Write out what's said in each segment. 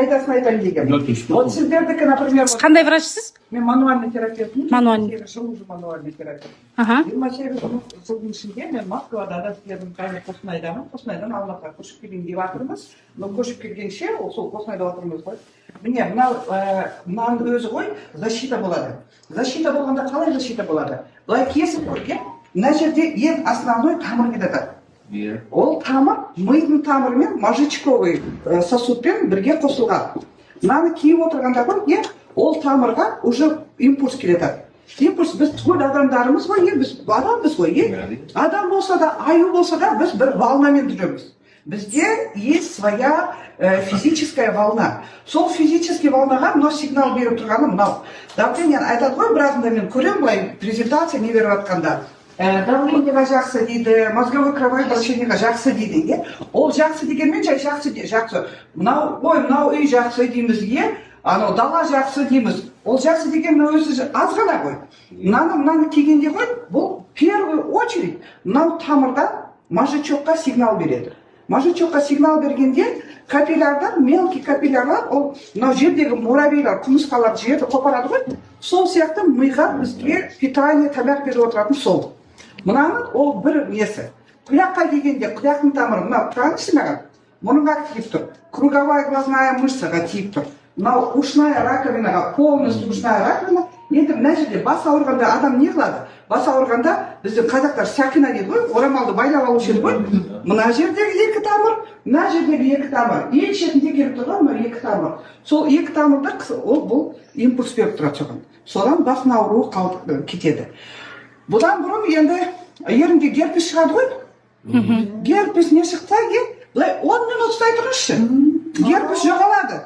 пайдасын айтайын деген. Вот сіздердікі, например, Қандай врачсыз? мен мануальный терапевтмін. Мануальный. Жыл мануальный терапевт. 28 жылдың ішінде мен Москвада да істедім, қазір Қостанайдамын. Қостанайдан Алматыға көшіп келейін деп жатырмыз. Но көшіп келгенше, сол Қостанайда отырмыз ғой. Міне, мынаның өзі ғой, защита болады. Защита болғанда қалай защита болады? Былай кесіп көрген, мына жерде ең основной тамыр кетеді. Ол тамыр мидың тамырымен мозжечковый сосудпен бірге қосылған. Мынаны киіп отырғанда ғой, ол тамырға уже импульс келеді. Импульс біз түгел адамдарымыз ғой, біз адамбыз ғой, адам болса да, аю болса да, біз бір волнамен жүреміз. Бізде есть своя физическая волна. Сол физический волнаға мынау сигнал беріп тұрғаны мынау. Давление айтады ғой, біразында мен көремін былай презентация не беріп жатқанда. Давлениеға жақсы дейді, мозговой кровообращениеға жақсы дейді. Ол жақсы дегенмен жай жақсы. Мынау үй жақсы дейміз, анау дала жақсы дейміз. Ол жақсы деген өзі аз ғана ғой. Мынаны кигенде ғой, бұл первую очередь мынау тамырдан мозжечокқа сигнал береді. Мозжечокқа сигнал бергенде капиллярдан, мелкий капиллярлар, ол мынау жердегі муравейлар, құмырсқалар жерді қопарады ғой. Сол сияқты миға бізге питание, тамақ беріп отыратын сол. Мынаны ол бір несі. Құяққа келгенде, құяқтың тамыры, мынау тұраңызшы маған, мұрынға тиіп тұр, круговая глазная мышцаға тиіп тұр. Мынау ушная раковинаға, полностью ушная раковина. Енді мына жерде бас ауырғанда адам не қылады? Бас ауырғанда біздің қазақтар сақина дейді ғой, орамалды байлап алушы еді ғой. Мына жердегі екі тамыр, мына жердегі екі тамыр. Ең шетінде келіп тұрған мына екі тамыр. Сол екі тамырда бұл импульс беріп тұрады соған. Содан бас ауруы кетеді. Бұдан бұрын енді ерінде герпес шығады ғой. Герпес не шықса, 10 минут ұстай тұрыңызшы. Герпес жоғалады.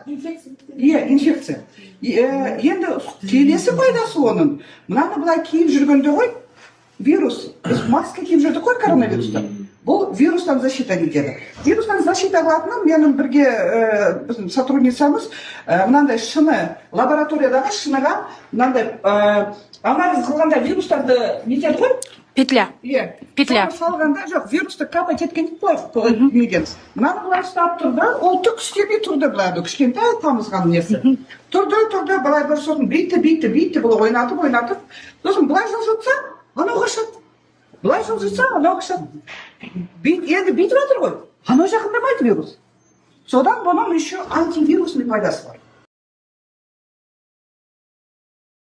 Инфекция. Енді келесі пайдасы оның. Мынаны былай киіп жүргенде ғой, вирус. Біз маска киіп жүрдік қой коронавирусты. Бұл вирустан защита етеді. Вирустан защита қылатыны менің бірге біздің сотрудницамыз мынандай шыны, лабораториядағы шыныға мынандай анализ қылғанда вирустарды нетеді ғой? Петля. Петля. Салғанда жоқ, вирусты капать еткен неден. Мынаны былай ұстап тұрды, ол түк істемей тұрды былай, кішкентай тамызған несі. Тұрды, былай бір сосын бейті, бұл ойнатып. Сосын былай жылжытса, анау қашады. Былай жылжытса, анау қашады. Енді бейтіп жатыр ғой, анау жақындамайды вирус. Содан бұның еще антивирусный пайдасы бар.